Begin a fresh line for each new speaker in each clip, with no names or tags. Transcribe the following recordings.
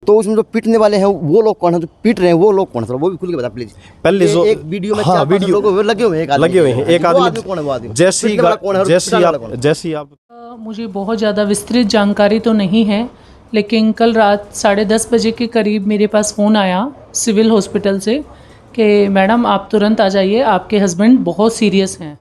तो उसमें जो पीटने वाले हैं वो लोग कौन है, जो पीट रहे हैं वो लोग कौन है, वो भी खुल के बता प्लीज।
पहले जो
एक वीडियो में 4-5 लोग लगे हुए हैं, एक आदमी कौन है, वो आदमी
जैसी आप
मुझे बहुत ज़्यादा विस्तृत जानकारी तो नहीं है, लेकिन कल रात 10:30 बजे के करीब मेरे पास फ़ोन आया सिविल हॉस्पिटल से कि मैडम आप तुरंत आ जाइए, आपके हस्बैंड बहुत सीरियस हैं।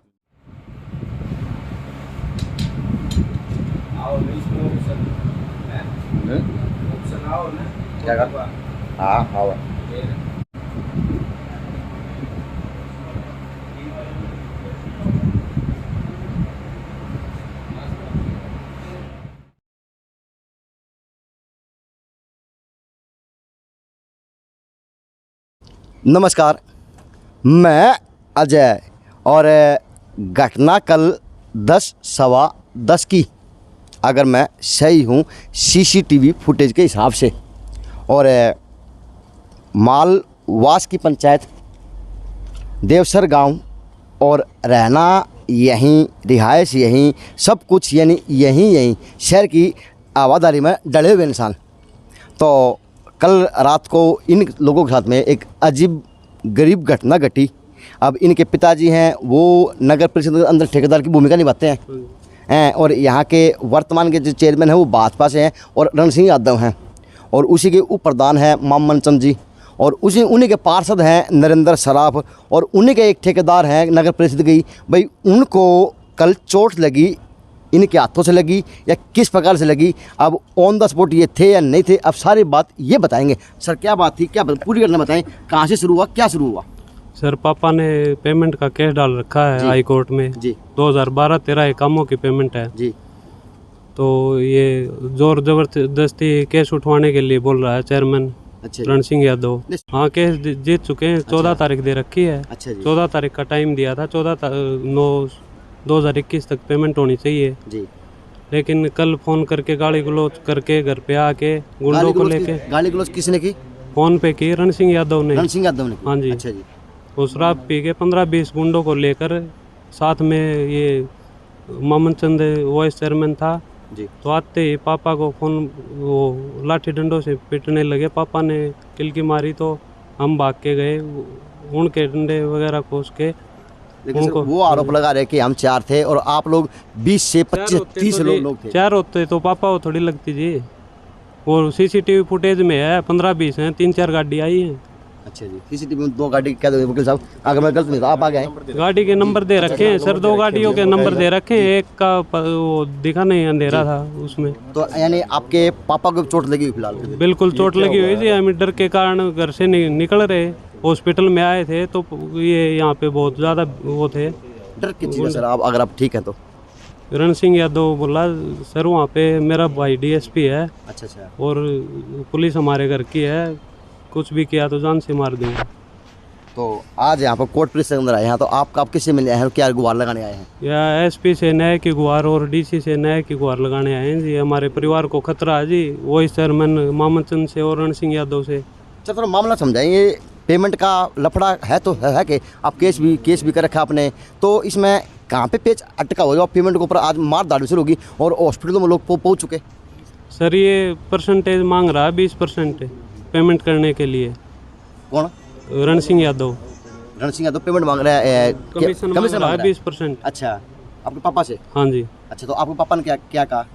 नमस्कार, मैं अजय और घटना कल 10:15 की, अगर मैं सही हूँ सीसीटीवी फुटेज के हिसाब से, और मालवास की पंचायत देवसर गांव और रहना यहीं, रिहाइश यहीं, सब कुछ यानी यहीं शहर की आबादारी में डले हुए इंसान। तो कल रात को इन लोगों के साथ में एक अजीब गरीब घटना घटी। अब इनके पिताजी हैं वो नगर परिषद के अंदर ठेकेदार की भूमिका निभाते हैं और यहाँ के वर्तमान के जो चेयरमैन हैं वो भाजपा से हैं और रण सिंह यादव हैं, और उसी के उप प्रधान हैं मामन चंद जी, और उन्हीं के पार्षद हैं नरेंद्र सराफ, और उन्हीं के एक ठेकेदार हैं नगर परिषद की। भाई उनको कल चोट लगी, इनके हाथों से लगी या किस प्रकार से लगी, अब ऑन द स्पॉट ये थे या नहीं थे, अब सारी बात ये बताएंगे। सर क्या बात थी, क्या पूरी घटना बताएं, कहाँ से शुरू हुआ, क्या शुरू हुआ?
सर पापा ने पेमेंट का केस डाल रखा है हाई कोर्ट में जी। 2012-13 कामों की पेमेंट है जी। तो ये जोर जबरदस्ती केस उठवाने के लिए बोल रहा है चेयरमैन रण सिंह यादव। हाँ केस जीत चुके हैं, 14 तारीख दे रखी है। 14 तारीख का टाइम दिया था, 14/9/2021 तक पेमेंट होनी चाहिए जी। लेकिन कल फोन करके गाली गलौज करके घर पे आके गुंडों को लेके,
गाली गलौज किसने की?
फोन पे की रण सिंह यादव ने।
हाँ
जी।
अच्छा जी।
वो शराब पी के 15-20 गुंडों को लेकर, साथ में ये मामन चंद वाइस चेयरमैन था जी। तो आते ही पापा को फोन वो लाठी डंडों से पीटने लगे। पापा ने किलकी मारी तो हम भाग के गए, उनके डंडे वगैरह कोस के।
लेकिन वो आरोप लगा रहे कि हम 4 थे और आप लोग 20 से 25-30 लोग थे।
4 होते तो पापा को थोड़ी लगती जी। और सीसीटीवी फुटेज में है 15-20 हैं, 3-4 गाड़ी आई हैं।
अच्छा जी। सीसीटीवी में 2 गाड़ी क्या वकील साहब, अगर मैं गलत नहीं तो आप आ गए?
गाड़ी के नंबर दे रखे हैं सर, 2 गाड़ियों के नंबर दे रखे हैं, एक का वो दिखा नहीं, अंधेरा था उसमें।
तो यानी आपके पापा को चोट लगी हुई फिलहाल?
बिल्कुल चोट लगी हुई थी, हम डर के कारण घर से निकल रहे, हॉस्पिटल में आए थे तो ये यहाँ पे बहुत ज़्यादा वो थे।
डर की चीज़ है सर, आप अगर आप ठीक है तो?
रण सिंह यादव बोला सर वहाँ पे मेरा भाई डीएसपी है।
अच्छा।
और पुलिस हमारे घर की है, कुछ भी किया तो जान से मार देंगे।
तो आज यहाँ पर कोर्ट परिसर के अंदर आए हैं, तो आप किससे मिले हैं, क्या गुहार लगाने आए हैं? या
एसपी से न्याय की गुहार और डीसी से न्याय की गुहार लगाने आए हैं जी। हमारे परिवार को खतरा है जी, वही चेयरमैन मामन चंद से और रण सिंह यादव से।
चलो थोड़ा मामला समझाएंगे। पेमेंट का लफड़ा है तो है कि आप केस भी कर रखा आपने, तो इसमें कहाँ पे पेच अटका हुआ? पेमेंट के ऊपर आज मार दाड़ शुरू होगी और हॉस्पिटलों में लोग पहुँच चुके।
सर ये परसेंटेज मांग रहा है 20% पेमेंट करने के लिए।
कौन?
रण सिंह यादव
पेमेंट मांग रहा है,
कमीशन मांग रहा है 20%।
अच्छा, आपके पापा से?
हाँ जी।
अच्छा, तो आपके पापा ने क्या कहा?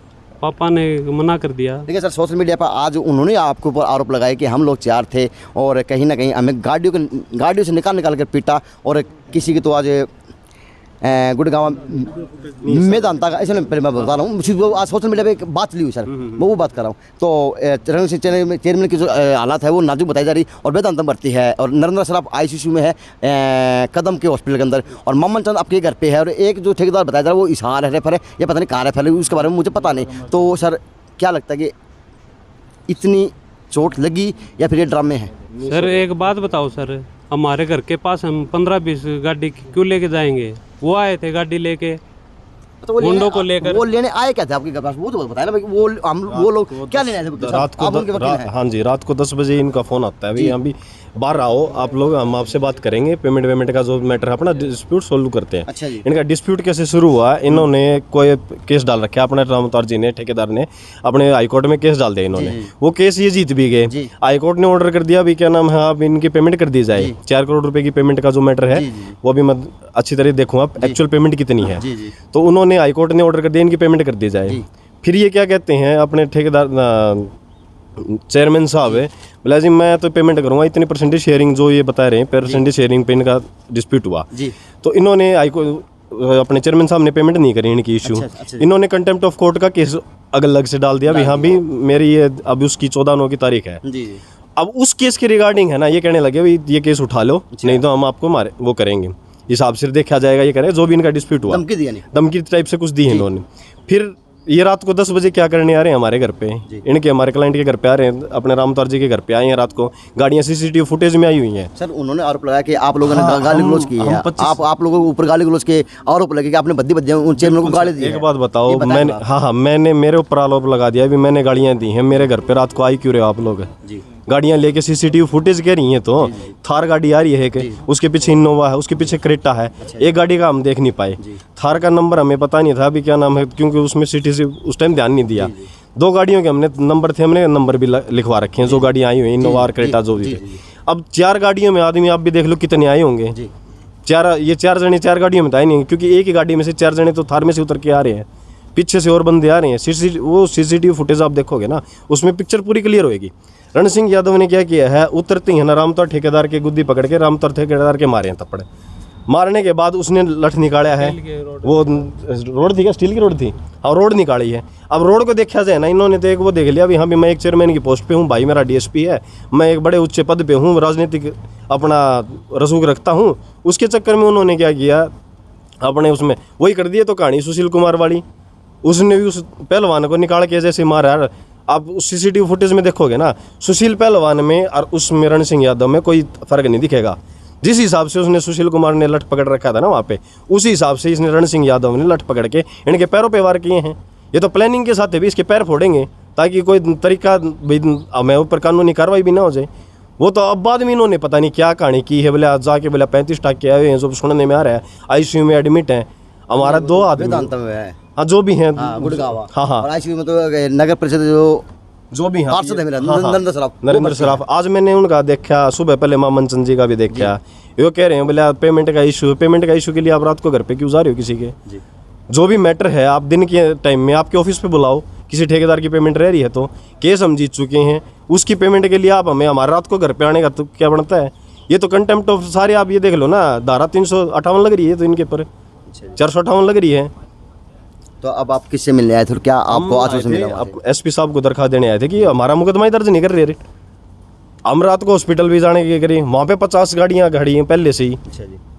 पापा ने मना कर दिया।
देखिए सर, सोशल मीडिया पर आज उन्होंने आपके ऊपर आरोप लगाए कि हम लोग 4 थे और कहीं ना कहीं हमें गाड़ियों से निकाल कर पीटा, और किसी की तो आज गुड़गांव मेदांता का, ऐसे पहले मैं बता रहा हूँ, आज सोशल मीडिया पे एक बात चली हुई सर, मैं वो बात कर रहा हूँ। तो चेयरमैन की जो हालात है वो नाजुक बताई जा रही, और वेदांता भर्ती है, और नरेंद्र सराफ ICU में है कदम के हॉस्पिटल के अंदर, और मामन चंद आपके घर पे है, और एक जो ठेकेदार बताया जा रहा है वो इसहार रेफर है, या पता नहीं कहाँ रेफर है, उसके बारे में मुझे पता नहीं। तो सर क्या लगता है कि इतनी चोट लगी या फिर ये ड्रामे हैं?
सर एक बात बताओ सर, हमारे घर के पास हम 15-20 गाड़ी क्यों लेके जाएंगे? वो आए थे गाड़ी लेके,
तो
गुंडों को लेकर।
वो लेने आए क्या थे आपके पास, वो तो बताया ना भाई। वो लोग क्या लेने आए थे?
रात को हाँ जी, रात को 10 बजे इनका फ़ोन आता है। अभी बाहर आओ आप लोग, हम आपसे बात करेंगे, पेमेंट का जो मैटर है अपना डिस्प्यूट सोल्व करते हैं।
अच्छा जी।
इनका डिस्प्यूट कैसे शुरू हुआ, इन्होंने कोई केस डाल रखा है अपने रामतार जी ने, ठेकेदार ने अपने हाईकोर्ट में केस डाल दिया इन्होंने। वो केस ये जीत भी गए, हाईकोर्ट ने ऑर्डर कर दिया अभी क्या नाम है, आप इनकी पेमेंट कर दी जाए। 4 करोड़ रुपए की पेमेंट का जो मैटर है वो भी मैं अच्छी तरह देखूंगा एक्चुअल पेमेंट कितनी है। तो उन्होंने हाईकोर्ट ने ऑर्डर कर दिया इनकी पेमेंट कर दी जाए। फिर ये क्या कहते हैं अपने ठेकेदार चेयरमैन साहब है, बोला जी मैं तो पेमेंट करूंगा इतनी परसेंटेज शेयरिंग, जो ये बता रहे हैं परसेंटेज शेयरिंग पे इनका डिस्प्यूट हुआ जी। तो इन्होंने अपने चेयरमैन साहब ने पेमेंट नहीं करी इनकी इशू। अच्छा, इन्होंने कंटेम्प्ट ऑफ कोर्ट का केस अलग से डाल दिया भी हाँ भी मेरी ये अब उसकी 14/9 की तारीख है जी। अब उस केस के रिगार्डिंग है ना, ये कहने लगे भाई ये केस उठा लो, नहीं तो हम आपको मारे वो करेंगे, हिसाब से देखा जाएगा, ये करें जो भी इनका डिस्प्यूट हुआ। धमकी टाइप से कुछ दी है इन्होंने। फिर ये रात को 10 बजे क्या करने आ रहे हैं हमारे घर पे, इनके हमारे क्लाइंट के घर पे आ रहे हैं, अपने रामतार जी के घर पे आए हैं रात को। गाड़ियां सीसीटीवी फुटेज में आई हुई हैं।
सर उन्होंने आरोप लगाया कि आप लोगों ने गाली गलौज की है, आप लोगों के ऊपर गाली गलौज के आरोप लगे कि आपने बद्दी उन चेयरमैन को गाली दी।
एक बात बताओ, मैंने मैंने मेरे ऊपर आरोप लगा दिया भी मैंने गाड़ियां दी हैं मेरे घर पे, रात को आई क्यों रहे हो आप लोग? गाड़ियां लेके सीसीटीवी फुटेज कह रही हैं। तो थार गाड़ी आ रही है कि उसके पीछे इनोवा है, उसके पीछे क्रेटा है, एक गाड़ी का हम देख नहीं पाए। थार का नंबर हमें पता नहीं था अभी क्या नाम है, क्योंकि उसमें सीटीसी उस टाइम ध्यान नहीं दिया। 2 गाड़ियों के हमने नंबर थे, हमने नंबर भी लिखवा रखे हैं जो गाड़ियां आई हुई इनोवा और क्रेटा जो भी थे। अब 4 गाड़ियों में आदमी आप भी देख लो कितने आए होंगे। 4 जने 4 गाड़ियों में तो आए नहीं, क्योंकि एक ही गाड़ी में से 4 जने तो थार में से उतर के आ रहे हैं, पीछे से और बंदे आ रहे हैं। वो सीसीटीवी फुटेज आप देखोगे ना, उसमें पिक्चर पूरी क्लियर होगी। रण सिंह यादव ने क्या किया है, उतरते ही ना रामतार ठेकेदार के गुद्दी पकड़ के रामतार ठेकेदार के मारे हैं थप्पड़। मारने के बाद उसने लठ निकाला है, वो रोड थी क्या, स्टील की रोड थी, हाँ रोड निकाली है। अब रोड को देखा जाए ना, इन्होंने तो एक वो देख लिया भी हाँ भी मैं एक चेयरमैन की पोस्ट पे हूँ, भाई मेरा डीएसपी है, मैं एक बड़े उच्च पद पे हूँ, राजनीतिक अपना रसूख रखता हूँ। उसके चक्कर में उन्होंने क्या किया, अपने उसमें वही कर दिए। तो कहानी सुशील कुमार वाली, उसने भी उस पहलवान को निकाल के जैसे मारा। आप उस सीसीटीवी फुटेज में देखोगे ना, सुशील पहलवान में और उसमें रण सिंह यादव में कोई फर्क नहीं दिखेगा। जिस हिसाब से उसने सुशील कुमार ने लठ पकड़ रखा था ना वहाँ पे, उसी हिसाब से इसने रण सिंह यादव ने लठ पकड़ के इनके पैरों पे वार किए हैं। ये तो प्लानिंग के साथ भी इसके पैर फोड़ेंगे ताकि कोई तरीका हमें ऊपर कानूनी कार्रवाई भी ना हो जाए। वो तो अब बाद में इन्होंने पता नहीं क्या कहानी की है, बोले जाके बोला 35 टाके आए हुए हैं जो सुनने में आ रहा है, आईसीयू में एडमिट है हमारा 2 आदमी, हाँ जो भी हैं गुड़गांव, हाँ और आईसीयू में तो नगर परिषद जो भी पार्षद है मेरा नरेंद्र सराफ। आज मैंने उनका देखा, सुबह पहले मामन चंद जी का भी देखा। वो कह रहे हैं बोले पेमेंट का इशू के लिए आप रात को घर पे क्यों जा रहे हो किसी के? जो भी मैटर है आप दिन के टाइम में आपके ऑफिस पे बुलाओ, किसी ठेकेदार की पेमेंट रह रही है तो केस हम जीत चुके हैं, उसकी पेमेंट के लिए आप हमें हमारे रात को घर पे आने का तो क्या बनता है? ये तो कंटेम्प्ट ऑफ सारे आप ये देख लो ना, धारा 358 लग रही है तो इनके ऊपर 458 लग रही है।
तो अब आप किससे मिलने आए थे और क्या आपको आश्वासन मिला?
एसपी साहब को दरखास्त देने आए थे कि हमारा मुकदमा ही दर्ज नहीं कर रहे। हम रात को हॉस्पिटल भी जाने की करी, वहाँ पे 50 गाड़ियाँ खड़ी हैं पहले से ही,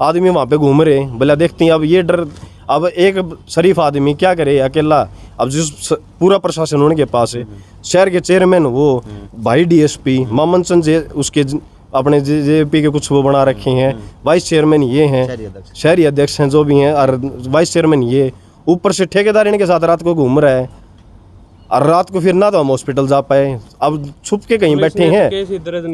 आदमी वहाँ पे घूम रहे, बोला देखते हैं। अब ये डर, अब एक शरीफ आदमी क्या करे अकेला, अब जिस पूरा प्रशासन उनके पास है, शहर के चेयरमैन वो भाई डीएसपी मामन चंद उसके अपने जेपी के कुछ वो बना रखे हैं, वाइस चेयरमैन ये हैं, शहरी अध्यक्ष हैं जो भी हैं, और वाइस चेयरमैन ये, ऊपर से ठेकेदार इनके साथ रात को घूम रहा है। और रात को फिर ना तो हम हॉस्पिटल जा पाए, अब छुप के कहीं बैठे हैं।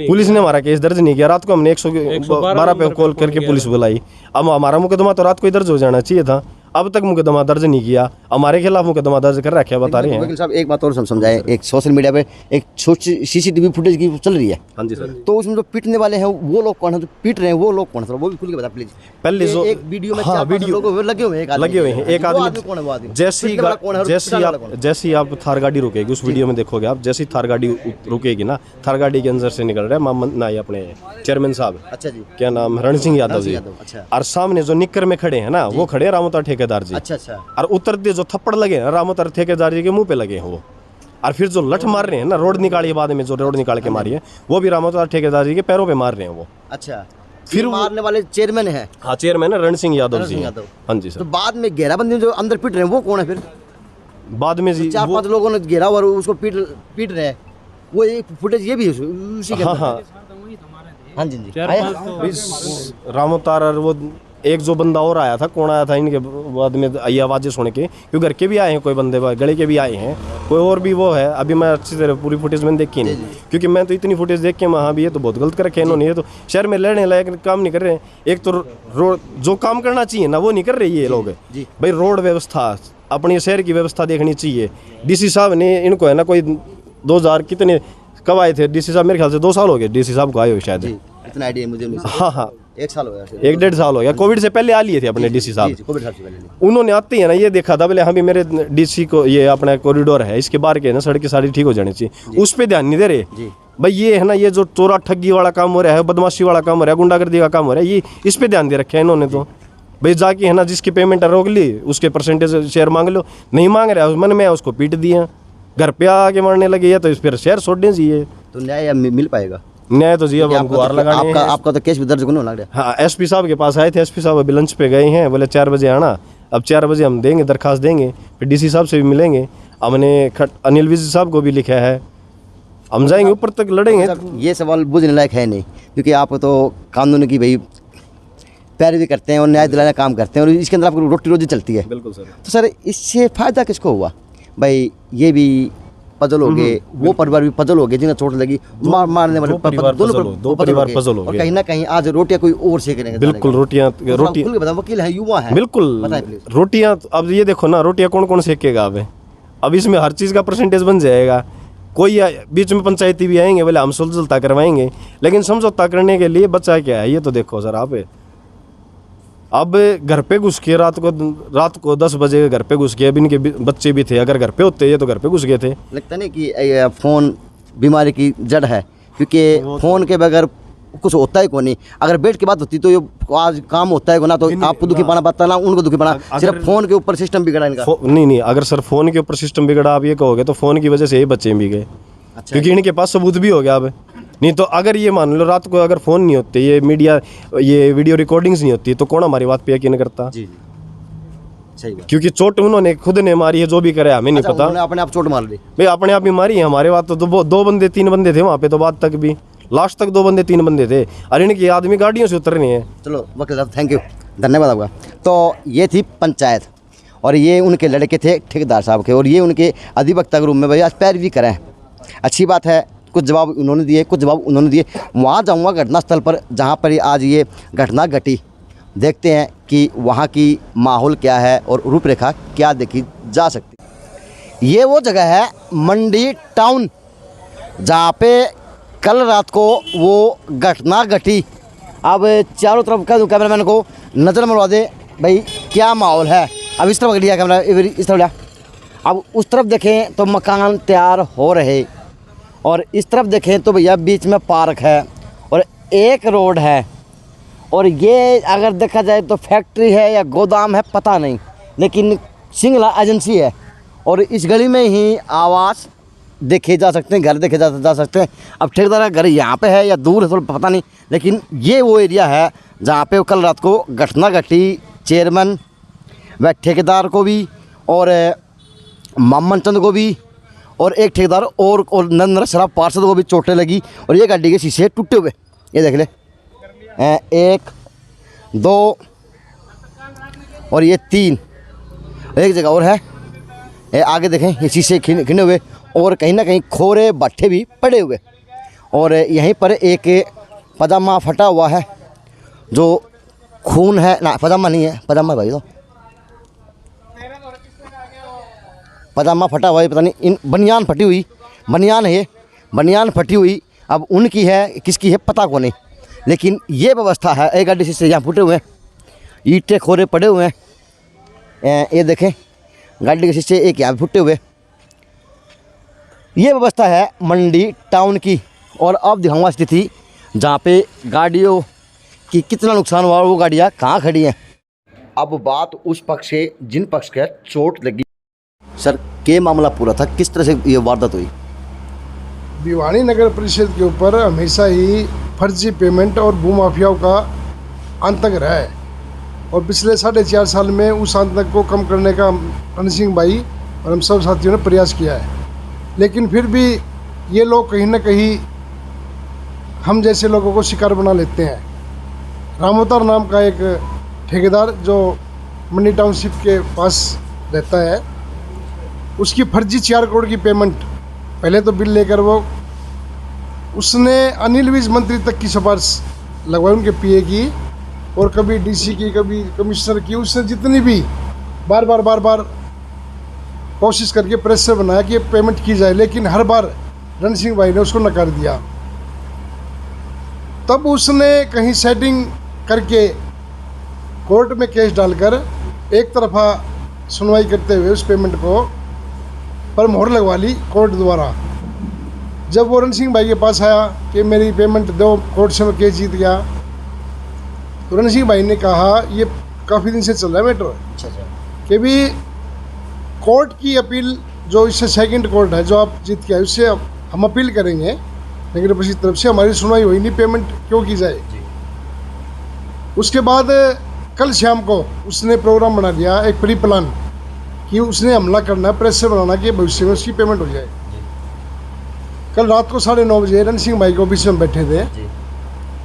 पुलिस ने हमारा केस दर्ज नहीं किया। रात को हमने 112 पे कॉल करके पुलिस बुलाई। अब हमारा मुकदमा तो रात को ही दर्ज हो जाना चाहिए था, अब तक मुकदमा दर्ज नहीं किया, हमारे खिलाफ मुकदमा दर्ज कर रखा है, बता रहे हैं।
वकील साहब एक बात और समझाएं, एक सोशल मीडिया पे एक सीसीटीवी फुटेज की चल रही है।
हाँ जी सर।
तो उसमें जो पीटने वाले हैं वो लोग कौन है, जो पीट रहे हैं वो लोग कौन है, वो भी खुल के बता प्लीज।
पहले जो
एक वीडियो में 4-5 लोग लगे हुए हैं,
एक आदमी कौन है वो आदमी? जैसी आप थार गाड़ी रुकेगी उस वीडियो में देखोगे आप, जैसी थार गाड़ी रुकेगी ना, थार गाड़ी के अंदर से निकल रहे हैं मामन ना अपने चेयरमैन साहब, अच्छा जी क्या नाम है, रण सिंह यादव जी, और सामने जो निक्कर में खड़े हैं ना वो खड़े रामोतार ठेकेदार जी। अच्छा। और उतरते जो थप्पड़ लगे ना रामोतार ठेकेदार जी के मुंह पे लगे हैं वो, और फिर जो लठ मार रहे हैं ना, रोड निकाली बाद में जो रोड निकाल के मारी है वो भी रामोतार ठेकेदार जी के पैरों पे मार रहे हैं वो। अच्छा, फिर मारने वाले चेयरमैन है? हाँ चेयरमैन है रण सिंह यादव जी। हाँ जी सर। तो बाद में घेराबंदी जो अंदर पीट रहे हैं वो कौन है फिर? बाद में जी 4-5 लोगों ने घेरा और उसको पीट रहे हैं, वो एक फुटेज ये भी है उसी के। हाँ हाँ हाँ जी जी। रामोतार और वो एक जो बंदा और आया था, कौन आया था इनके बाद में ये आवाज़ें सुन के, क्योंकि घर के भी आए हैं कोई बंदे, गले के भी आए हैं, कोई और भी वो है। अभी मैं अच्छी तरह पूरी फुटेज मैंने देखी नहीं, क्योंकि मैं तो इतनी फुटेज देख के वहाँ भी ये तो बहुत गलत कर रखे हैं इन्होंने। ये तो शहर में लड़ने लायक काम नहीं कर रहे हैं। एक तो रोड जो काम करना चाहिए ना वो नहीं कर रहे ये लोग भाई। रोड व्यवस्था, अपने शहर की व्यवस्था देखनी चाहिए। डीसी साहब ने इनको है ना, कोई 2000 कितने कब आए थे डीसी साहब? मेरे ख्याल से 2 साल हो गए डीसी साहब को आए हुए शायद।
इतना आइडिया मुझे नहीं।
हाँ
1 साल हो गया,
1-1.5 साल हो गया। कोविड से पहले आ लिए थे अपने डीसी साहब।
कोविड से पहले
उन्होंने आते हैं ना, ये देखा था बोले हाँ भी मेरे डीसी को ये अपना कॉरिडोर है, इसके बाहर के ना सड़क सारी ठीक हो जानी चाहिए, उस पर ध्यान नहीं दे रहे भाई। ये है ना, ये जो चोरा ठगी वाला काम हो रहा है, बदमाशी वाला काम हो रहा है, गुंडागर्दी का काम हो रहा है, ये इस पे ध्यान दे रखे है इन्होंने। तो भाई जाके है ना, जिसकी पेमेंट रोक ली उसके परसेंटेज शेयर मांग लो, नहीं मांग रहा है मन में उसको पीट दिया, घर पे आके मारने लगे, तो फिर शेयर छोड़ने चाहिए।
तो न्याय मिल पाएगा?
न्याय तो जी अब हम गुहार लगाने।
आपका तो केस भी दर्ज होने लग रहा है।
हाँ एसपी साहब के पास आए थे, एसपी साहब अभी लंच पे गए हैं, बोले 4 बजे आना। अब 4 बजे हम देंगे, दरखास्त देंगे, फिर डीसी साहब से भी मिलेंगे। हमने अनिल विज साहब को भी लिखा है, हम जाएंगे ऊपर तक लड़ेंगे।
ये सवाल बुझने लायक है नहीं, क्योंकि आप तो कानून की भाई पैरवी करते हैं और न्याय दिलाने का काम करते हैं, और इसके अंदर आपको रोटी रोजी चलती है।
बिल्कुल सर।
तो सर इससे फ़ायदा किसको हुआ भाई? ये भी पजल हो गए, वो परिवार भी पजल हो गए जिन्हें चोट लगी, मारने वाले
दो परिवार पजल हो गए।
कहीं ना कहीं आज रोटियां कोई और सेक रहे हैं।
बिल्कुल रोटी
वकील है, युवा है।
बिल्कुल रोटियां। अब ये देखो ना, रोटियां कौन कौन सेकेगा? अब इसमें हर चीज़ का परसेंटेज बन जाएगा। कोई बीच में पंचायती भी आएंगे, बोले हम सुलझता करवाएंगे, लेकिन समझौता करने के लिए बचा क्या है? ये तो देखो सर आप, अब घर पे घुस के रात को 10 बजे घर पे घुस के, अब इनके बच्चे भी थे, अगर घर पे होते ये तो घर पे घुस गए थे।
लगता नहीं कि फ़ोन बीमारी की जड़ है, क्योंकि फ़ोन के बगैर कुछ होता ही को नहीं। अगर बेड की बात होती तो ये आज काम होता है को ना, तो आपको दुखी पाना पड़ता ना उनको दुखी पाना, सिर्फ फ़ोन के ऊपर सिस्टम बिगड़ा इनका।
नहीं, अगर सर फ़ोन के ऊपर सिस्टम बिगड़ा आप ये कहोगे तो फ़ोन की वजह से ये बच्चे भी गए। अच्छा, क्योंकि इनके पास सबूत भी हो गया अब। नहीं तो अगर ये मान लो रात को अगर फ़ोन नहीं होते, ये मीडिया, ये वीडियो रिकॉर्डिंग्स नहीं होती, तो कौन हमारी बात पे यकीन करता?
जी सही बात।
क्योंकि चोट उन्होंने खुद ने मारी है, जो भी करे हमें नहीं पता।
अपने आप चोट मार ली
भाई, अपने आप ही मारी है। हमारे बात तो 2 बंदे 3 बंदे थे वहाँ पे, तो बाद तक भी लास्ट तक 2 बंदे 3 बंदे थे, और इनके आदमी गाड़ियों से उतर रहे हैं।
चलो वकील साहब थैंक यू, धन्यवाद आपका। तो ये थी पंचायत, और ये उनके लड़के थे ठेकेदार साहब के, और ये उनके अधिवक्ता के रूप में भाई आज पैरवी करें। अच्छी बात है, कुछ जवाब उन्होंने दिए, कुछ जवाब उन्होंने दिए। वहाँ जाऊँगा घटनास्थल पर जहाँ पर आज ये घटना घटी, देखते हैं कि वहाँ की माहौल क्या है और रूपरेखा क्या देखी जा सकती। ये वो जगह है मंडी टाउन, जहाँ पे कल रात को वो घटना घटी। अब चारों तरफ कह दूँ कैमरामैन को नज़र मरवा दे भाई क्या माहौल है। अब इस तरफ लिया कैमरा, इस तरफ लिया। अब उस तरफ देखें तो मकान तैयार हो रहे, और इस तरफ देखें तो भैया बीच में पार्क है और एक रोड है, और ये अगर देखा जाए तो फैक्ट्री है या गोदाम है पता नहीं, लेकिन सिंगला एजेंसी है। और इस गली में ही आवास देखे जा सकते हैं, घर देखे जा सकते हैं। अब ठेकेदार का घर यहाँ पे है या दूर है थोड़ा पता नहीं, लेकिन ये वो एरिया है जहाँ पे कल रात को घटना घटी। चेयरमैन व ठेकेदार को भी, और मामन चंद को भी, और एक ठेकेदार और नंदन शराब पार्षद को भी चोटें लगी, और ये गाड़ी के शीशे टूटे हुए, ये देख ले 1 2 और ये 3, एक जगह और है, ये आगे देखें ये शीशे खिने हुए, और कहीं ना कहीं खोरे भट्ठे भी पड़े हुए। और यहीं पर एक पजामा फटा हुआ है, जो खून है ना, पजामा नहीं है, पजामा भाई तो पजामा फटा हुआ है, पता नहीं इन बनियान फटी हुई, बनियान है, बनियान फटी हुई। अब उनकी है किसकी है पता को नहीं, लेकिन ये व्यवस्था है। एक गाड़ी से यहाँ फूटे हुए हैं, ईंटें खोरे पड़े हुए हैं, ये देखें गाड़ी के शीशे एक यहाँ फूटे हुए। ये व्यवस्था है मंडी टाउन की। और अब दिखाऊंगा स्थिति जहाँ पे गाड़ियों की कितना नुकसान हुआ, वो गाड़ियाँ कहाँ खड़ी हैं। अब बात उस पक्ष से जिन पक्ष का चोट लगी। सर क्या मामला पूरा था, किस तरह से ये वारदात हुई?
भिवानी नगर परिषद के ऊपर हमेशा ही फर्जी पेमेंट और भूमाफियाओं का आतंक रहा है, और पिछले 4.5 साल में उस आतंक को कम करने का रण सिंह भाई और हम सब साथियों ने प्रयास किया है। लेकिन फिर भी ये लोग कहीं ना कहीं हम जैसे लोगों को शिकार बना लेते हैं। रामोतार नाम का एक ठेकेदार जो मंडी टाउनशिप के पास रहता है, उसकी फर्जी 4 करोड़ की पेमेंट पहले तो बिल लेकर वो उसने अनिल विज मंत्री तक की सिफारिश लगवाई उनके पीए की, और कभी डीसी की, कभी कमिश्नर की। उसने जितनी भी बार बार कोशिश करके प्रेशर बनाया कि पेमेंट की जाए, लेकिन हर बार रण सिंह भाई ने उसको नकार दिया। तब उसने कहीं सेटिंग करके कोर्ट में केस डालकर एक तरफा सुनवाई करते हुए उस पेमेंट को पर मोहर लगवा ली कोर्ट द्वारा। जब वो रण सिंह भाई के पास आया कि मेरी पेमेंट दो, कोर्ट से मैं केस जीत गया, तो रण सिंह भाई ने कहा ये काफ़ी दिन से चल रहा है मैटर कि भी कोर्ट की अपील जो इससे सेकंड कोर्ट है जो आप जीत के आए, उससे हम अपील करेंगे, लेकिन बस तरफ से हमारी सुनवाई हुई नहीं, पेमेंट क्यों की जाए। उसके बाद कल शाम को उसने प्रोग्राम बना दिया, एक प्री प्लान कि उसने हमला करना, प्रेशर बनाना कि भविष्य में उसकी पेमेंट हो जाए। कल रात को 9:30 बजे रण सिंह भाई के ऑफिस में बैठे थे,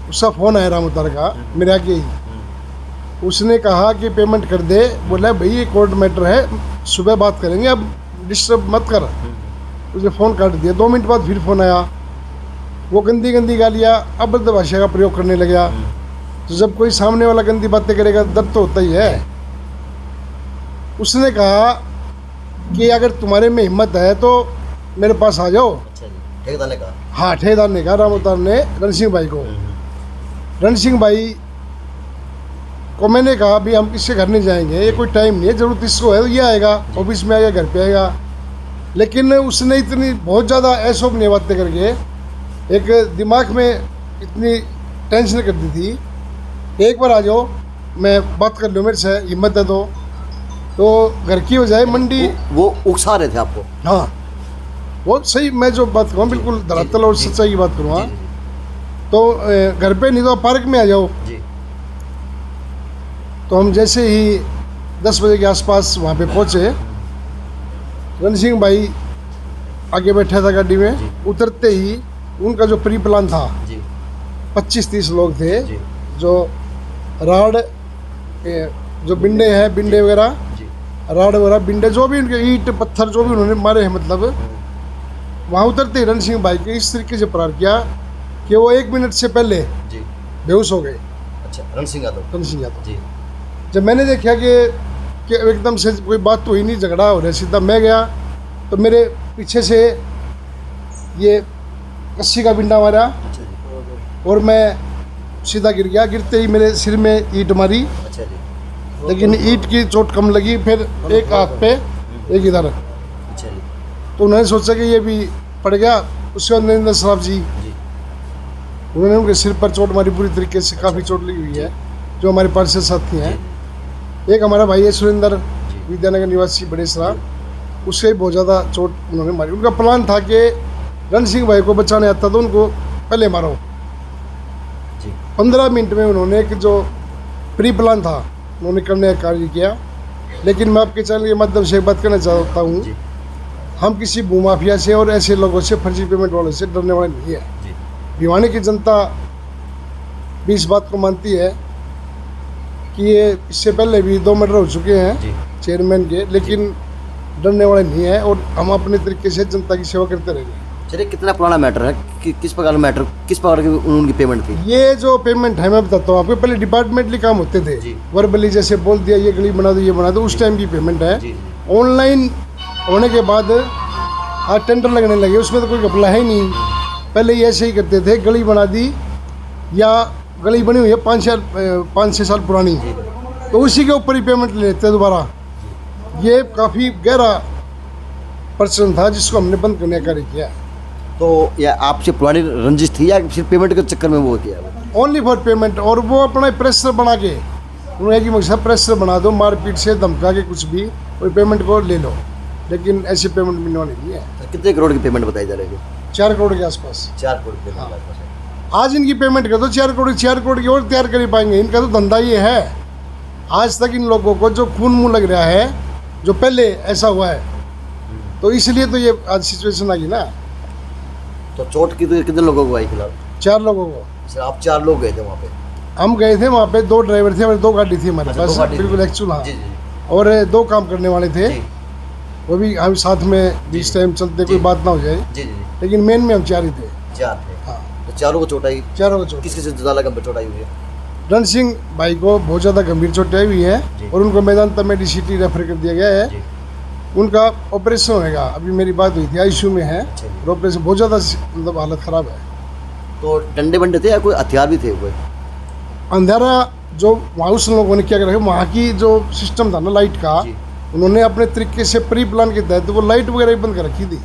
उसका फ़ोन आया राम अवतार का, मेरे आगे ही। उसने कहा कि पेमेंट कर दे। बोला भाई ये कोर्ट मैटर है, सुबह बात करेंगे, अब डिस्टर्ब मत कर। उसने फ़ोन काट दिया। 2 मिनट बाद फिर फ़ोन आया, वो गंदी गालियाँ अभद्र भाषा का प्रयोग करने लगा। तो जब कोई सामने वाला गंदी बातें करेगा दर्द तो होता ही है। उसने कहा कि अगर तुम्हारे में हिम्मत है तो मेरे पास आ जाओ।
ठेकेदार ने कहा?
हाँ, ठेकेदार ने कहा, राम अवतार ने रण सिंह भाई को। रण सिंह भाई को मैंने कहा भी हम किसके घर नहीं जाएंगे, ये कोई टाइम नहीं है, ज़रूरत इसको है तो ये आएगा, ऑफिस में आएगा, घर पे आएगा। लेकिन उसने इतनी बहुत ज़्यादा अशोभनीय बातें करके एक दिमाग में इतनी टेंशन कर दी थी, एक बार आ जाओ, मैं बात कर लूँ, मेरे से हिम्मत है तो घर की बजाय मंडी।
वो उकसा रहे थे आपको?
हाँ, वो सही, मैं जो बात करूँ बिल्कुल धरातल और सच्चाई की बात करूँगा। तो घर पे नहीं तो पार्क में आ जाओ। तो हम जैसे ही 10 बजे के आसपास वहाँ पे पहुँचे, रण सिंह भाई आगे बैठा था गाड़ी में। उतरते ही उनका जो प्री प्लान था, 25-30 लोग थे, जो राड जो बिंडे हैं, बिंडे वगैरह, राड वगैरह, बिंडे जो भी उनके ईंट पत्थर जो भी उन्होंने मारे हैं, मतलब वहाँ उतरते ही रण सिंह भाई के इस तरीके से प्रहार किया कि वो 1 मिनट से पहले बेहोश हो गए।
अच्छा, रण सिंह यादव।
जब मैंने देखा कि एकदम से कोई बात तो हुई नहीं, झगड़ा हो रहा है, सीधा मैं गया तो मेरे पीछे से ये रस्सी का बिंडा मारा और मैं सीधा गिर गया। गिरते ही मेरे सिर में ईंट मारी, लेकिन ईंट की चोट कम लगी, फिर एक हाथ पे एक इधर। तो उन्होंने सोचा कि ये भी पड़ गया। उसके बाद नरेंद्र श्राफ जी, उन्होंने उनके सिर पर चोट मारी पूरी तरीके से, काफ़ी चोट लगी हुई है, जो हमारे पार्षद साथी हैं। एक हमारा भाई है सुरेंद्र, विद्यानगर निवासी बड़ेसरा, उससे बहुत ज़्यादा चोट उन्होंने मारी। उनका प्लान था कि रण सिंह भाई को बचाने आता तो उनको पहले मारो। 15 मिनट में उन्होंने एक जो प्री प्लान था उन्होंने करने का कार्य किया। लेकिन मैं आपके चैनल के माध्यम से एक बात कहना चाहता हूँ, हम किसी भूमाफिया से और ऐसे लोगों से, फर्जी पेमेंट वालों से डरने वाले नहीं है। भिवानी की जनता भी इस बात को मानती है कि ये इससे पहले भी 2 मर्डर हो चुके हैं चेयरमैन के, लेकिन डरने वाले नहीं है और हम अपने तरीके से जनता की सेवा करते रहेंगे।
चलिए, कितना पुराना मैटर है, किस प्रकार का मैटर, किस प्रकार की उनकी पेमेंट थी?
ये जो पेमेंट है मैं बताता हूँ आपको, पहले डिपार्टमेंटली काम होते थे, वर्बली जैसे बोल दिया ये गली बना दो, ये बना दो, उस टाइम की पेमेंट है। ऑनलाइन होने के बाद आज टेंडर लगने लगे, उसमें तो कोई घपला है ही नहीं। पहले ये ऐसे ही करते थे, गली बना दी या गली बनी हुई है 5-6 साल पुरानी, तो उसी के ऊपर ही पेमेंट ले लेते दोबारा। ये काफ़ी गहरा प्रचलन था जिसको हमने बंद करने का कार्य किया।
तो या आपसे पुरानी रंजिश थी या सिर्फ पेमेंट के चक्कर में वो किया?
Only for payment. और वो अपना प्रेशर बना के, उन्होंने कि मकसद प्रेशर बना दो, मारपीट से धमका के कुछ भी, और पेमेंट को ले लो, लेकिन ऐसी पेमेंट मिलने वाली नहीं है।
तो कितने करोड़ की पेमेंट बताई जा रही है?
4 करोड़ के आसपास।
4 करोड़ के आसपास।
आज इनकी पेमेंट कर दो 4 करोड़ की और तैयार कर पाएंगे। इनका तो धंधा ये है। आज तक इन लोगों को जो खून मुँह लग रहा है, जो पहले ऐसा हुआ है, तो इसलिए तो ये आज सिचुएशन आ गई ना।
तो चोट की तो कितने लोगों को आई फिलहाल?
4 लोगों को।
सर, आप 4 लोग गए थे वहाँ पे?
हम गए थे वहाँ पे, 2 ड्राइवर थे और 2 गाड़ी थी हमारे पास, बिल्कुल एक्चुअल। हाँ, और 2 काम करने वाले थे, वो भी हम साथ में जिस टाइम चलते कोई बात ना हो जाए, लेकिन मेन में हम 4 ही थे।
4 थे।
हाँ,
तो चारों को चोट आई?
चारों को चोट।
किस किस से ज़्यादा गंभीर चोट आई हुई है?
रण सिंह भाई को बहुत ज़्यादा गंभीर चोटें आई हुई है और उनको मेदांता मेडिसिटी रेफर कर दिया गया है। उनका ऑपरेशन होएगा, अभी मेरी बात हुई थी, आईसीयू में है और ऑपरेशन, बहुत ज़्यादा मतलब हालत ख़राब है।
तो डंडे बंडे थे या कोई हथियार भी थे? कोई
अंधेरा जो वहाँ उस लोगों ने क्या करा, वहाँ की जो सिस्टम था ना लाइट का, उन्होंने अपने तरीके से प्री प्लान के तहत वो लाइट वगैरह बंद कर रखी थी।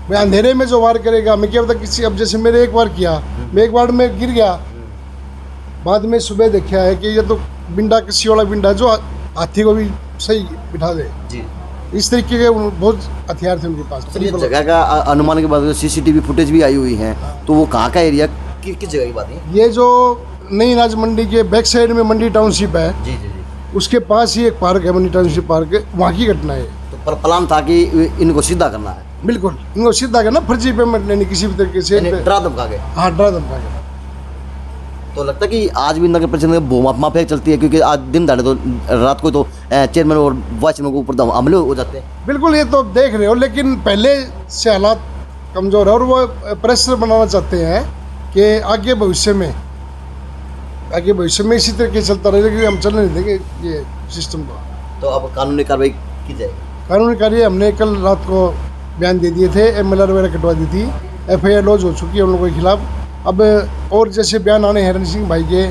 मैं अंधेरे में जो वार करेगा, मैं क्या पता किसी, अब जैसे मेरे एक बार किया, मैं एक बार में गिर गया, बाद में सुबह देखा है कि ये तो बिंडा, किसी वाला बिंडा जो हाथी को भी सही बिठा दे जी। इस तरीके के बहुत हथियार थे उनके पास।
जगह का अनुमान के बाद सीसीटीवी फुटेज भी आई हुई है, तो वो कहाँ का एरिया, किस जगह की बात है?
ये जो नई अनाज मंडी के बैक साइड में मंडी टाउनशिप है, जी जी जी, उसके पास ही एक पार्क है, मंडी टाउनशिप पार्क, वहाँ की घटना है।
तो प्लान था कि इनको सीधा करना है?
बिल्कुल, इनको सीधा करना, फर्जी पेमेंट लेनी किसी भी तरीके से,
डरा धमका के।
हाँ, डरा धमका के।
तो लगता है कि आज भी नगर परिषद में माफिया चलती है, क्योंकि आज दिन दाड़े तो रात को तो चेयरमैन और वाइस चेयरमैन के ऊपर हमले हो जाते हैं।
बिल्कुल, ये तो देख रहे हो, लेकिन पहले से हालात कमज़ोर है और वो प्रेशर बनाना चाहते हैं कि आगे भविष्य में इसी तरीके चलता रहेगा, हम चलने नहीं देंगे ये सिस्टम को।
तो अब कानूनी कार्रवाई की जाए?
कानूनी कार्रवाई हमने कल रात को बयान दे दिए थे, MLR वगैरह कटवा दी थी, FIR लॉन्च हो चुकी है उन लोगों के खिलाफ। अब और जैसे बयान आने हैं रण सिंह भाई के,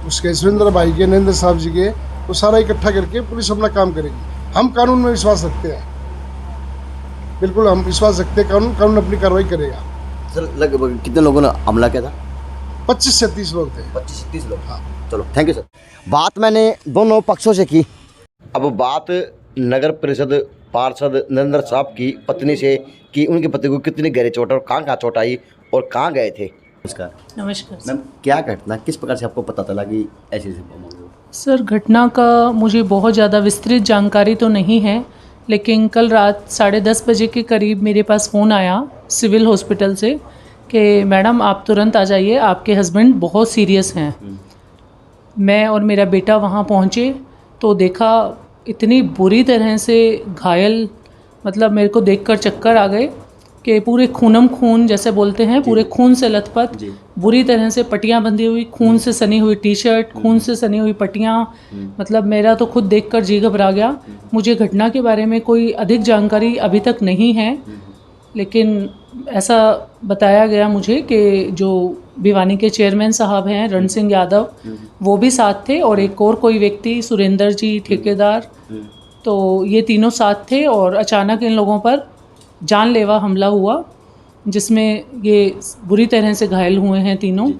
उसके सुरेंद्र भाई के, नरेंद्र साहब जी के, तो सारा इकट्ठा करके पुलिस अपना काम करेगी। हम कानून में विश्वास रखते हैं, बिल्कुल हम विश्वास रखते हैं, कानून अपनी कार्रवाई करेगा।
सर लगभग कितने लोगों ने हमला किया था?
25 से 30 लोग थे।
25 से 30 लोग? हाँ, चलो थैंक यू सर। बात मैंने दोनों पक्षों से की, अब बात नगर परिषद पार्षद नरेंद्र साहब की पत्नी से कि उनके पति को कितनी गहरी चोट और कहाँ चोट आई और कहाँ गए थे। नमस्कार।
नमस्कार
मैम, क्या घटना, किस प्रकार से आपको पता चला कि ऐसी
सर? घटना का मुझे बहुत ज़्यादा विस्तृत जानकारी तो नहीं है, लेकिन कल रात 10:30 बजे के करीब मेरे पास फ़ोन आया सिविल हॉस्पिटल से कि मैडम आप तुरंत आ जाइए, आपके हस्बैंड बहुत सीरियस हैं। मैं और मेरा बेटा वहाँ पहुँचे तो देखा इतनी बुरी तरह से घायल, मतलब मेरे को देखकर चक्कर आ गए कि पूरे खूनम खून जैसे बोलते हैं, पूरे खून से लथपथ, बुरी तरह से पट्टियाँ बंधी हुई, खून से सनी हुई टी-शर्ट, खून से सनी हुई पट्टियाँ, मतलब मेरा तो खुद देखकर जी घबरा गया। मुझे घटना के बारे में कोई अधिक जानकारी अभी तक नहीं है, लेकिन ऐसा बताया गया मुझे कि जो भिवानी के चेयरमैन साहब हैं रण सिंह यादव, वो भी साथ थे और एक और कोई व्यक्ति सुरेंद्र जी ठेकेदार, तो ये तीनों साथ थे और अचानक इन लोगों पर जानलेवा हमला हुआ, जिसमें ये बुरी तरह से घायल हुए हैं तीनों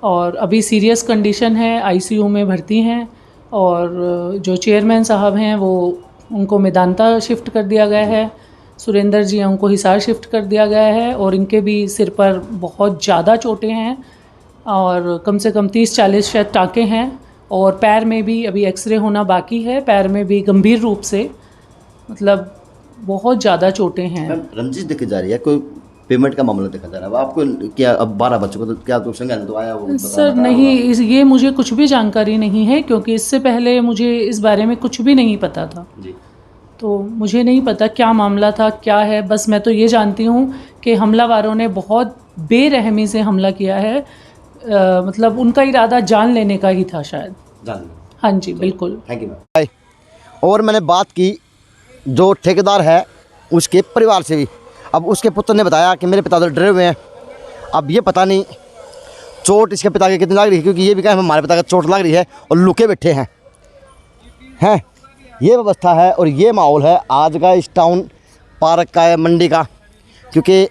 और अभी सीरियस कंडीशन है, ICU में भर्ती हैं। और जो चेयरमैन साहब हैं वो उनको मेदांता शिफ्ट कर दिया गया है, सुरेंद्र जी हैं उनको हिसार शिफ्ट कर दिया गया है और इनके भी सिर पर बहुत ज़्यादा चोटें हैं और कम से कम 30-40 शायद टाँके हैं और पैर में भी अभी एक्सरे होना बाकी है, पैर में भी गंभीर रूप से, मतलब बहुत ज़्यादा चोटें हैं।
रंजिश देखी जा रही है, कोई पेमेंट का मामला देखा जा रहा है आपको क्या? अब 12 बच्चों को तो क्या तो संज्ञान तो आया वो?
सर नहीं, ये मुझे कुछ भी जानकारी नहीं है, क्योंकि इससे पहले मुझे इस बारे में कुछ भी नहीं पता था जी। तो मुझे नहीं पता क्या मामला था, क्या है, बस मैं तो ये जानती हूँ कि हमलावारों ने बहुत बेरहमी से हमला किया है, मतलब उनका इरादा जान लेने का ही था शायद। हाँ जी, बिल्कुल।
Thank you ma'am. और मैंने बात की जो ठेकेदार है उसके परिवार से भी। अब उसके पुत्र ने बताया कि मेरे पिता तो डरे हुए हैं, अब ये पता नहीं चोट इसके पिता के कितनी लग रही है, क्योंकि ये भी कहा हमारे पिता का चोट लग रही है और लुके बैठे हैं। ये व्यवस्था है और ये माहौल है आज का इस टाउन पार्क का है, मंडी का, क्योंकि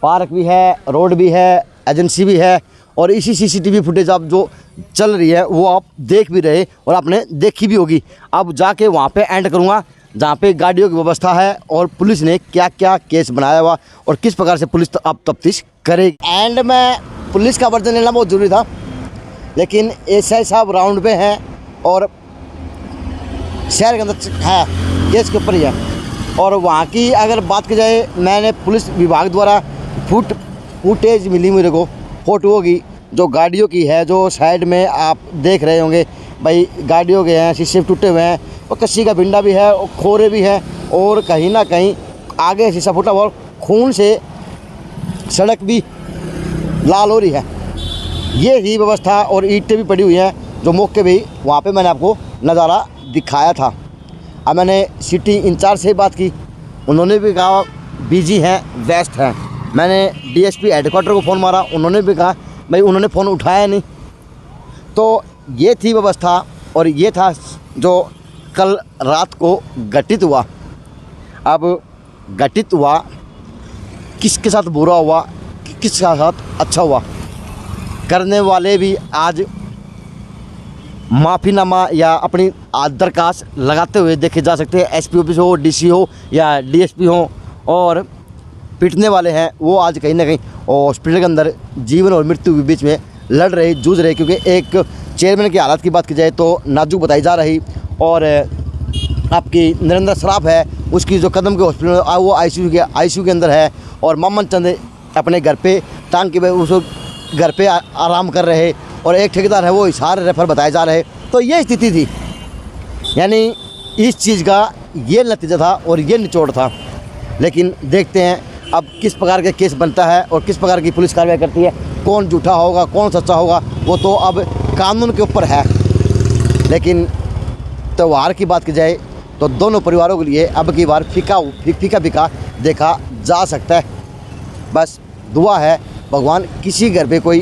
पार्क भी है, रोड भी है, एजेंसी भी है और इसी CCTV फुटेज आप जो चल रही है वो आप देख भी रहे और आपने देखी भी होगी। अब जाके वहाँ पे एंड करूँगा जहाँ पे गाड़ियों की व्यवस्था है और पुलिस ने क्या क्या केस बनाया हुआ और किस प्रकार से पुलिस अब तफ्तीश करेगी। एंड में पुलिस का वर्जन लेना बहुत ज़रूरी था, लेकिन SI साहब राउंड पे हैं और शहर के अंदर है, केस के ऊपर ही है। और वहाँ की अगर बात की जाए, मैंने पुलिस विभाग द्वारा फुटेज मिली मेरे को, फोटो होगी जो गाड़ियों की है, जो साइड में आप देख रहे होंगे भाई, गाड़ियों के हैं, शीशे टूटे हुए हैं और कच्ची का भिंडा भी है और खोरे भी हैं और कहीं ना कहीं आगे शीशा फूटा हुआ और खून से सड़क भी लाल हो रही है। ये ही व्यवस्था और ईंटें भी पड़ी हुई हैं जो मौके भी वहाँ पे मैंने आपको नज़ारा दिखाया था। अब मैंने सिटी इंचार्ज से बात की, उन्होंने भी कहा बिजी हैं, व्यस्त हैं। मैंने डीएसपी हेडक्वार्टर को फ़ोन मारा, उन्होंने भी कहा भाई, उन्होंने फ़ोन उठाया नहीं। तो ये थी व्यवस्था और ये था जो कल रात को घटित हुआ। अब घटित हुआ किसके साथ बुरा हुआ, किसके साथ अच्छा हुआ, करने वाले भी आज माफ़ीनामा या अपनी दरखास्त लगाते हुए देखे जा सकते हैं। एसपी ऑफिस हो, डीसी हो या डीएसपी हो, और पिटने वाले हैं वो आज कहीं ना कहीं हॉस्पिटल के अंदर जीवन और मृत्यु के बीच में लड़ रहे, जूझ रहे। क्योंकि एक चेयरमैन की हालत की बात की जाए तो नाजुक बताई जा रही, और आपकी नरेंद्र सराफ है, उसकी जो कदम के हॉस्पिटल वो आईसीयू के अंदर है, और मोहम्मद चंद अपने घर पे टांग के उस घर पे आराम कर रहे, और एक ठेकेदार है वो हिसार रेफर बताए जा रहे। तो ये स्थिति थी, यानी इस चीज़ का ये नतीजा था और ये निचोड़ था। लेकिन देखते हैं अब किस प्रकार के केस बनता है और किस प्रकार की पुलिस कार्रवाई करती है, कौन झूठा होगा कौन सच्चा होगा वो तो अब कानून के ऊपर है। लेकिन त्यौहार की बात की जाए तो दोनों परिवारों के लिए अब की बार फीका देखा जा सकता है। बस दुआ है भगवान किसी घर पे कोई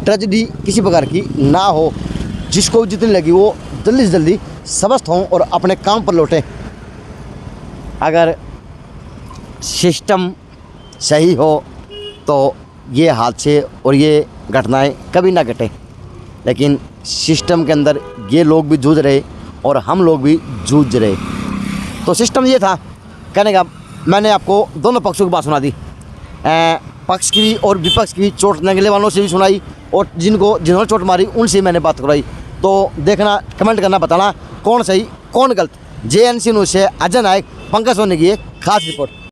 ट्रेजेडी किसी प्रकार की ना हो, जिसको जितनी लगी वो जल्दी से जल्दी स्वस्थ हों और अपने काम पर लौटें। अगर सिस्टम सही हो तो ये हादसे और ये घटनाएं कभी ना घटें। लेकिन सिस्टम के अंदर ये लोग भी जूझ रहे और हम लोग भी जूझ रहे। तो सिस्टम ये था कहने का, मैंने आपको दोनों पक्षों की बात सुना दी, पक्ष की भी और विपक्ष की भी, चोट लगने वालों से भी सुनाई और जिन्होंने चोट मारी उनसे मैंने बात कराई। तो देखना, कमेंट करना, बताना कौन सही कौन गलत। JNC न्यूज़ से अजय नायक, पंकज सोनी की खास रिपोर्ट।